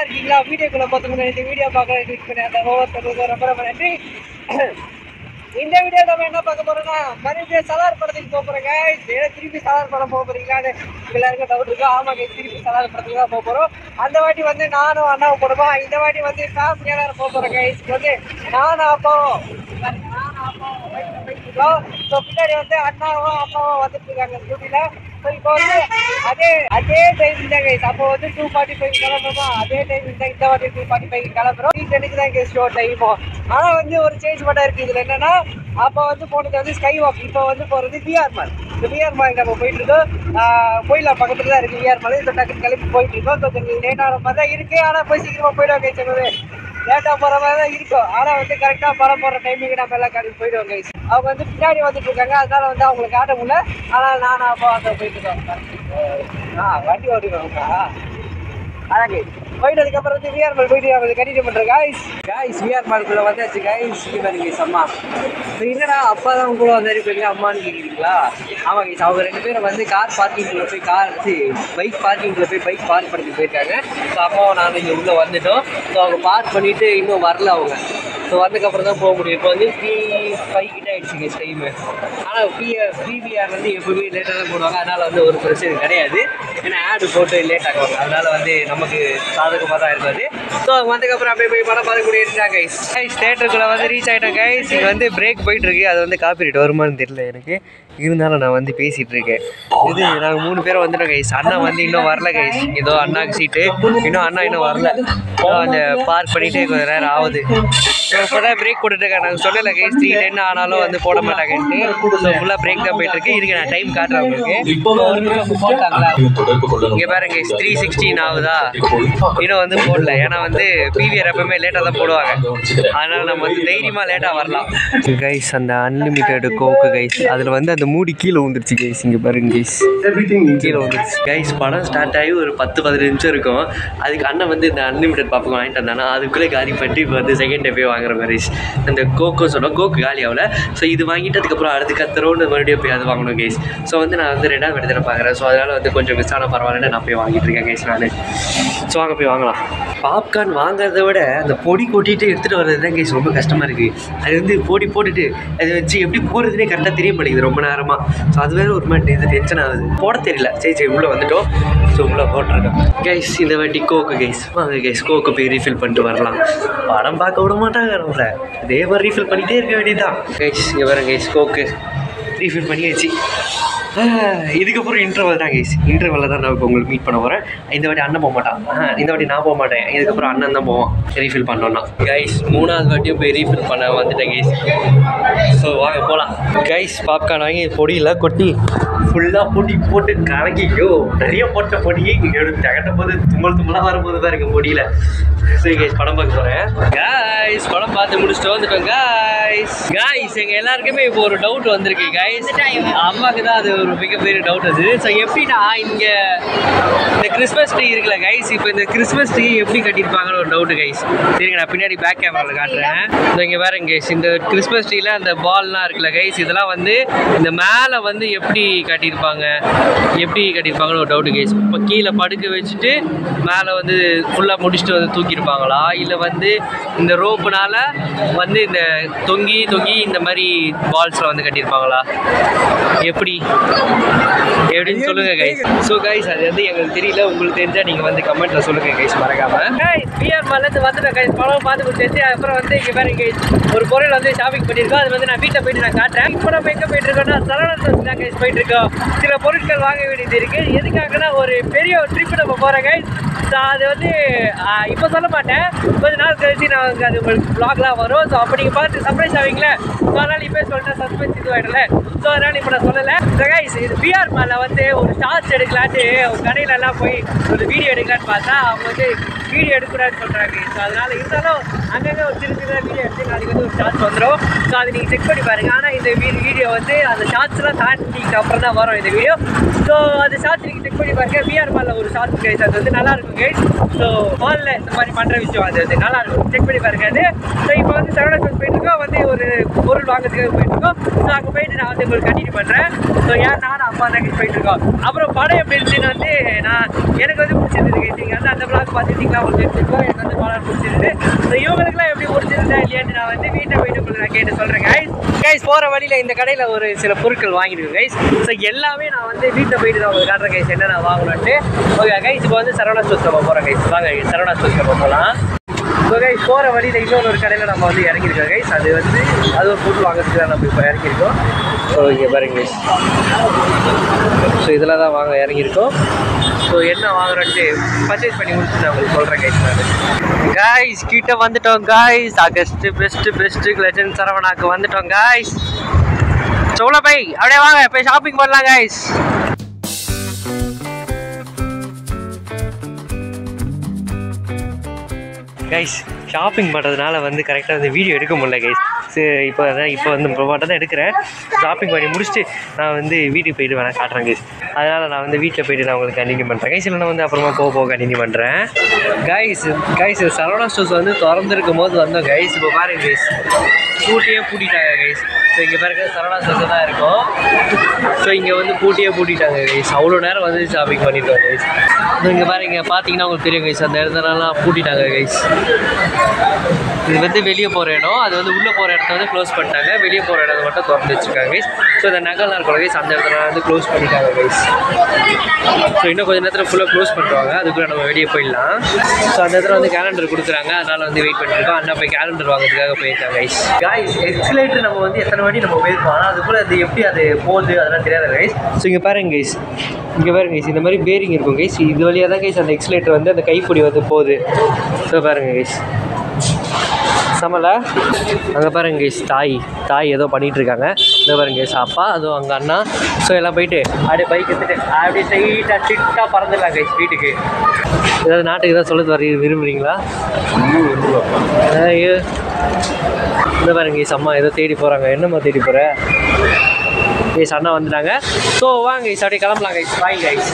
இருக்கீங்களா? வீடியோக்குள்ள பார்த்துக்கணும். இந்த வீடியோ பார்க்க கிளிக் பண்ணி அந்த ஒவ்வொருத்தருக்கும் ரொம்ப ரொம்ப நன்றி. இந்த வீடியோ நம்ம என்ன பார்க்க போறோம்னா மறுபடியும் சலார் படத்துக்கு போக போறோங்க. திருப்பி சலார் படம் போக போறீங்களான்னு எல்லாருக்கும் டவுட் இருக்கு. ஆமாங்க, திருப்பி சலார் படத்துக்கு தான் போக போறோம். அந்த வாட்டி வந்து நானும் அண்ணாவும் போடுமா, இந்த வாட்டி வந்து ஃபேமிலியாக போக போறோங்க. இதுக்கு வந்து நானும் அப்பாவும் பின்னாடி வந்து அண்ணாவும் அம்மாவும் வந்துட்டு இருக்காங்க ஸ்கூட்டில. இப்போ வந்து அதே டைம் தாங்க. அப்போ வந்து 2:45 கிளம்புறோமா, அதே டைம் இந்த வாட்டி 2:45 கிளம்புறோம். 3:10 தான் ஷோ டைமோ. ஆனால் வந்து ஒரு சேஞ்ச் மட்டும் இருக்குது. இதில் என்னன்னா, அப்போ வந்து போனது வந்து ஸ்கை வாக், இப்போ வந்து போகிறது விஆர் மால். இந்த விஆர் மால் நம்ம போயிட்டு இருக்கோம். கோயிலா பக்கத்துல தான் இருக்குது விஆர் மால். இந்த டக்குன்னு கிளம்பி போயிட்டு இருக்கோம். கொஞ்சம் லேட்டான மாதிரி தான் இருக்குது. ஆனால் போய் சீக்கிரமாக போயிடுவாங்க. சொன்னது லேட்டாக போகிற மாதிரி தான் இருக்கும். ஆனால் வந்து கரெக்டாக படம் போடுற டைமுக்கு நம்ம எல்லாம் கிளம்பி போயிடுவாங்க. அவங்க வந்து பின்னாடி வந்துட்டு இருக்காங்க, அதனால வந்து அவங்களுக்கு காட்ட முடியல. ஆனால் நான் அப்போ அந்த போயிட்டு இருக்கோம். வண்டி ஓட்டிடுவாங்க. அழகு போயிட்டதுக்கு அப்புறம் வந்து விஆர் மால் போயிட்டு அவங்க கண்டினியூ பண்ணுறேன். காய்ஸ் விஆர் மால்குள்ள வந்தாச்சு. காய்ஸ் பாருங்க அம்மா. என்னடா அப்பா தான் கூட வந்து இருப்பீங்க அம்மான்னு கேட்குறீங்களா? ஆமாம் கைஸ், அவங்க 2 பேரும் வந்து கார் பார்க்கிங்கில் போய் பைக் பார்க்கிங்கில் போய் பைக் பார்க் பண்ணிட்டு போயிருக்காங்க. ஸோ அம்மாவும் நானும் இங்கே உள்ளே வந்துட்டோம். ஸோ அவங்க பார்க் பண்ணிவிட்டு இன்னும் வரல அவங்க. ஸோ வந்ததுக்கப்புறம் தான் போக முடியும். இப்போ வந்து 3:05 கிட்ட ஆகிடுச்சிங்க டைமு. ஆனால் பிவிஆர் வந்து எப்பவுமே லேட்டாக தான் போடுவாங்க. அதனால் வந்து ஒரு பிரச்சனை கிடையாது. ஏன்னா ஆடு போட்டு லேட் ஆகுவாங்க. அதனால் வந்து நமக்கு சாதகமாக தான் இருக்காது. ஸோ வந்ததுக்கப்புறம் அப்படியே போய் படம் பார்க்க முடியாது கைஸ். தேட்டருக்குள்ளே வந்து ரீச் ஆகிட்டேன் கைஸ். இங்கே வந்து பிரேக் போயிட்டுருக்கு. அது வந்து காப்பிரைட் வருமானு தெரியல எனக்கு. இருந்தாலும் நான் வந்து பேசிகிட்டு இருக்கேன். இது நாங்கள் 3 பேரும் வந்துட்டோம் கைஸ். அண்ணா வந்து இன்னும் வரல கைஸ். ஏதோ அண்ணாக்கு சீட்டு இன்னும் அண்ணா இன்னும் வரல. அந்த பார்க் பண்ணிவிட்டு கொஞ்சம் நேரம் ஆகுது. ஸோ இப்போ தான் பிரேக் போட்டுட்ருக்கேன். நாங்கள் சொல்லலை கைஸ் 3:10 ஆனாலும் வந்து போட மாட்டாங்கன்ட்டு. ஸோ ஃபுல்லாக பிரேக் தான் போயிட்டுருக்கு. இருக்கு நான் டைம் காட்டுறேன் உங்களுக்கு. இங்கே பாருங்க கைஸ் 3:16 ஆகுதா, இன்னும் வந்து போடல. ஏன்னா வந்து பிவிஆர் எப்பவுமே லேட்டாக தான் போடுவாங்க. அதனால் நம்ம வந்து தைரியமாக லேட்டாக வரலாம் கைஸ். அந்த அன்லிமிட்டெடு கோக்கு கைஸ், அதில் வந்து அந்த மூடி கீழே வந்துருச்சு கைஸ். இங்கே பாருங்க கைஸ், கீழே வந்துருச்சு கைஸ். படம் ஸ்டார்ட் ஆகி ஒரு 10-15 நிமிஷம் இருக்கும். அதுக்கு அண்ணன் வந்து இந்த அன்லிமிட்டட் பாப்கார்ன் வாங்கிட்டு வந்தானா, அதுக்குள்ளே காலி பண்ணிட்டு இப்போ வந்து செகண்ட் டே போய் வாங்குற மாதிரி. அந்த கோக்கோ சொன்னோம், கோக்கு காலி ஆகல. ஸோ இது வாங்கிட்டு அதுக்கப்புறம் அடுத்து கத்துறோன்னு மறுபடியும் போய் அது வாங்கணும் கைஸ். ஸோ வந்து நான் வந்து 2வது இடத்துல பார்க்குறேன். ஸோ அதனால் வந்து கொஞ்சம் மிஸ் ஆனால் பரவாயில்லன்னு நான் போய் வாங்கிட்டு இருக்கேன் கைஸ் நான். ஸோ வாங்க போய் வாங்கலாம். பாப்கார்ன் வாங்குறத விட அந்த பொடி கொட்டிட்டு எடுத்துகிட்டு வர்றது தான் கைஸ் ரொம்ப கஷ்டமாக இருக்குது. அது வந்து பொடி போட்டுட்டு அதை வச்சு எப்படி போடுறதுனே கரெக்டாக தெரிய மாட்டேங்குது ரொம்ப நேரமாக. ஸோ அது வேறு ஒரு மாதிரி இது டென்ஷன் ஆகுது. போட தெரியல. சரி உள்ளே வந்துட்டோம். ஸோ உள்ளே போட்டிருக்கேன் கைஸ். இந்த வாட்டி கோக்கு கைஸ். வாங்க கைஸ் கோக்கு போய் ரீஃபில் பண்ணிட்டு வரலாம். படம் பார்க்க விட மாட்டாங்க நம்மள. அதே மாதிரி ரீஃபில் பண்ணிகிட்டே இருக்க வேண்டியதுதான் கைஸ். இங்கே வரேன் கைஸ், கோக்கு ரீஃபில் பண்ணியாச்சு. இதுக்கப்புறம் இன்டர்வல் தான் கைஸ். இன்டர்வலில் தான் நான் இப்போ உங்களுக்கு மீட் பண்ண போகிறேன். இந்த வாட்டி அண்ணன் போக மாட்டான். இந்த வாட்டி நான் போக மாட்டேன். இதுக்கப்புறம் அண்ணன் தான் போவான் ரீஃபில் பண்ணோன்னா கைஸ். 3வது வாட்டியும் போய் ரீஃபில் பண்ண வந்துட்டேன் கைஸ். ஸோ வாங்க போகலாம் கைஸ். பாப்கார்ன் வாங்கி பொடியில் கொட்டி ஃபுல்லாக பொடி போட்டு கலக்கிக்கோ. நிறைய போட்ட பொடி எடுத்து தகட்ட போது தும்மலாக வரும்போது தான் இருக்குது பொடியில். சரி கைஸ் படம் பார்க்க போகிறேன் கைஸ். படம் பார்த்து முடிச்சுட்டு வந்துட்டோம் கைஸ். எங்கள் எல்லாருக்குமே இப்போ ஒரு டவுட் வந்திருக்கு கைஸ். அம்மாவுக்கு தான் அது ஒரு மிகப்பெரிய டவுட் அது. ஸோ எப்படின்னா இங்கே இந்த கிறிஸ்மஸ் ட்ரீ இருக்குல்ல கைஸ், இப்போ இந்த கிறிஸ்மஸ் ட்ரீ எப்படி கட்டியிருப்பாங்கன்னு ஒரு டவுட்டு கைஸ். சரிங்க, நான் பின்னாடி பேக் கேமராவில் காட்டுறேன். இங்கே பாருங்க கைஸ், இந்த கிறிஸ்மஸ் ட்ரீல அந்த பால்லாம் இருக்குல்ல கைஸ், இதெல்லாம் வந்து இந்த மேலே வந்து எப்படி கட்டியிருப்பாங்கன்னு ஒரு டவுட்டு கைஸ். இப்போ கீழே படுக்க வச்சுட்டு மேலே வந்து ஃபுல்லாக முடிச்சுட்டு வந்து தூக்கியிருப்பாங்களா, இல்லை வந்து இந்த ரோப்புனால வந்து இந்த தொங்கி இந்த மாதிரி பால்ஸில் வந்து கட்டியிருப்பாங்களா, எப்படின்னு சொல்லுங்கள் கைஸ். ஸோ கைஸ் அது வந்து எங்களுக்கு தெரியல. உங்களுக்கு தெரிஞ்சால் நீங்கள் வந்து கமெண்ட்டில் சொல்லுங்கள் கைஸ் மறக்காமல். விஆர் மால்லேருந்து வந்துட்டேன் கைஸ். படம் பார்த்து முடிச்சு அப்புறம் வந்து இங்கே பாருங்க கைஸ், ஒரு பொருள் வந்து ஷாப்பிங் பண்ணியிருக்கோம். அது வந்து நான் வீட்டில் போயிட்டு நான் காட்டுறேன். இப்போ நம்ம எங்கே போயிட்டுருக்கோம்னா சரவணன் தான் கைஸ் போயிட்டுருக்கோம். சில பொருட்கள் வாங்க வேண்டியது இருக்குது. எதுக்காகனா ஒரு பெரிய ஒரு ட்ரிப்பு நம்ம போகிறோம் கைஸ். ஸோ அது வந்து இப்போ சொல்ல மாட்டேன், கொஞ்சம் நாள் கழிச்சு நான் அது உங்களுக்கு வ்ளாக்லாம் வரும். ஸோ அப்போ நீங்கள் பார்த்து சர்ப்ரைஸ் ஆவீங்களே. ஸோ அதனால் இப்போ சொல்லிட்டேன், சஸ்பென்ஸ் இதுவாகிடல. ஸோ அதனால் இப்போ நான் சொல்லலை. ஸோ கைஸ் இது விஆர் மாலில் வந்து ஒரு ஷார்ட்ஸ் எடுக்கலான்ட்டு கடையிலலாம் போய் ஒரு வீடியோ எடுக்கலான்னு பார்த்தா அவங்க வந்து வீடியோ எடுக்கூடாதுன்னு சொல்கிறாங்க. ஸோ அதனால் இருந்தாலும் அங்கங்கே ஒரு சின்ன வீடியோ எடுத்து நாளைக்கு வந்து ஒரு ஷார்ட்ஸ் வந்துடும். ஸோ அதை நீங்கள் செக் பண்ணி பாருங்கள். ஆனால் இந்த வீடியோ வந்து அந்த ஷார்ட்ஸ்லாம் தாண்டிக்கு அப்புறம் தான் வரும் இந்த வீடியோ. ஸோ அந்த ஷார்ட்ஸ் நீங்கள் செக் பண்ணி பாருங்கள். விஆர் மாலில் ஒரு ஷார்ட்ஸ் கைஸ், அது வந்து நல்லாயிருக்கும் கைஸ். ஸோ மாலில் இந்த மாதிரி பண்ணுற விஷயம் அது வந்து நல்லாயிருக்கும், செக் பண்ணி பாருங்க அது. ஸோ இப்போ வந்து சரவணன் போயிட்டுருக்கோம், வந்து ஒரு பொருள் வாங்குறதுக்காக போயிட்டுருக்கோம். ஸோ அங்கே போயிட்டு நான் வந்து உங்களுக்கு கண்டினியூ பண்ணுறேன். ஸோ நானும் அப்பா தான் போயிட்டுருக்கோம். அப்புறம் படம் எப்படி இருந்துச்சுன்னு வந்து எனக்கு வந்து பிடிச்சிருந்துருக்கு. நீங்கள் வந்து அந்த விளாக் பார்த்துருந்தீங்களா கண்டிப்பாக பிடிச்சிருந்துச்சோ எனக்கு வந்து கோலார் பிடிச்சிருந்து. ஸோ இவங்களுக்குலாம் எப்படி பிடிச்சிருந்தா இல்லையான்னு நான் வந்து வீட்டை போயிட்டு உங்களுக்கு நான் கேட்டு சொல்கிறேன் கைஸ். போகிற வழியில் இந்த கடையில் ஒரு சில பொருட்கள் வாங்கியிருக்கேன் கைஸ். ஸோ எல்லாமே நான் வந்து வீட்டில் போயிட்டு நான் உங்களுக்கு காட்டுறேன் கைஸ் என்ன நான் வாங்கணுன்ட்டு. ஓகே கைஸ், இப்போ வந்து சரவணா ஸ்டோர்ஸ் நம்ம போகிறோம் கைஸ். வாங்க சரவணா ஸ்டோர்ஸ் நம்ம போகலாம். ஸோ கைஸ் போகிற வழியில் இன்னொரு கடையில் நம்ம வந்து இறங்கியிருக்கோம் கைஸ். அது வந்து அது ஒரு பொருள் வாங்கிறதுக்கு தான் நம்ம இப்போ இறங்கியிருக்கோம். ஸோ இங்கே பாருங்க கைஸ். ஸோ இதில் தான் வாங்க இறங்கியிருக்கோம். ஸோ என்ன வாங்குறேன்ட்டு பர்ச்சேஸ் பண்ணி முடிச்சுட்டு நான் உங்களுக்கு சொல்கிறேன் கைஸ். நான் கைஸ் கிட்ட வந்துட்டோம் கைஸ். ஆகஸ்ட் பெஸ்ட்டு லெஜண்ட் சரவணாக்கு வந்துட்டோம் கைஸ். சொல்ல போய் அப்படியே வாங்க போய் ஷாப்பிங் பண்ணலாம் கைஸ். கைஸ் ஷாப்பிங் பண்ணுறதுனால வந்து கரெக்டாக வந்து வீடியோ எடுக்க முடியல கைஸ். சரி இப்போ வந்து மட்டும் தான் எடுக்கிறேன். ஷாப்பிங் பண்ணி முடிச்சுட்டு நான் வந்து வீட்டுக்கு போயிட்டு வேணால் காட்டுறேன் கைஸ். அதனால் நான் வந்து வீட்டில் போயிட்டு நான் உங்களுக்கு கண்டினியூ பண்ணுறேன் கைஸ். இல்லை நான் வந்து அப்புறமா போக கண்டினியூ பண்ணுறேன் கைஸ். சரவணா ஸ்டோர்ஸ் வந்து திறந்துருக்கும் போது வந்தோம் கைஸ். இப்போ பாருங்க கைஸ் பூட்டியே பூட்டிட்டாங்க கைஸ். ஸோ இங்கே பாருங்க சரவணா ஸ்டோர்ஸ் தான் இருக்கும். ஸோ இங்கே வந்து பூட்டியே பூட்டிட்டாங்க கைஸ். அவ்வளோ நேரம் வந்து ஷாப்பிங் பண்ணிட்டோம் கைஸ். இங்கே பாருங்க பார்த்தீங்கன்னா உங்களுக்கு தெரியும் கைஸ். அந்த இடத்துலலாம் பூட்டிட்டாங்க கைஸ். இது வந்து வெளியே போகிற இடம், அது வந்து உள்ளே போகிற இடத்த வந்து க்ளோஸ் பண்ணிட்டாங்க. வெளியே போகிற இடத்த மட்டும் திறந்து வச்சுருக்காங்க கைஸ். ஸோ இந்த நகைலாம் இருக்கிற கைஸ் அந்த இடத்துல வந்து க்ளோஸ் பண்ணிட்டாங்க கைஸ். ஸோ இன்னும் கொஞ்சம் நேரத்தில் ஃபுல்லாக க்ளோஸ் பண்ணுவாங்க. அதுக்குள்ளே நம்ம வெளியே போயிடலாம். ஸோ அந்த இடத்துல வந்து கேலண்டர் கொடுக்குறாங்க. அதனால் வந்து வெயிட் பண்ணியிருக்கோம். அண்ணா போய் கேலண்டர் வாங்குறதுக்காக போயிருக்காங்க கைஸ். எக்ஸ்லேட்டர் நம்ம வந்து எத்தனை வாட்டி நம்ம போயிருக்கோம். ஆனால் அதுக்குள்ளே அது எப்படி அது போகுது அதெல்லாம் தெரியாது கைஸ். ஸோ இங்கே பாருங்க கைஸ். இந்த மாதிரி பேரிங் இருக்கும் கைஸ். இது வழியாக தான் கைஸ் அந்த எக்ஸ்லேட்டர் வந்து அந்த கைப்பிடி வந்து போகுது. ஸோ பாருங்க கைஸ் சமலை அங்கே பாருங்க கைஸ். தாய் ஏதோ பண்ணிகிட்ருக்காங்க. இந்த பாருங்க கைஸ் அப்பா அதுவும் அங்கே அண்ணா. ஸோ எல்லாம் போயிட்டு அப்படியே பைக் எடுத்துட்டு அப்படியே ஸ்ட்ரிக்டாக பறந்துடலாம் கைஸ் வீட்டுக்கு. ஏதாவது நாட்டுக்கு தான் சொல்ல விரும்புகிறீங்களா? இந்த பாருங்க கைஸ் அம்மா ஏதோ தேடி போகிறாங்க. என்னம்மா தேடி போகிற கைஸ்? அண்ணா வந்துட்டாங்க. ஸோ வாங்க கைஸ் அப்படியே கிளம்பலாம் கைஸ். Bye guys.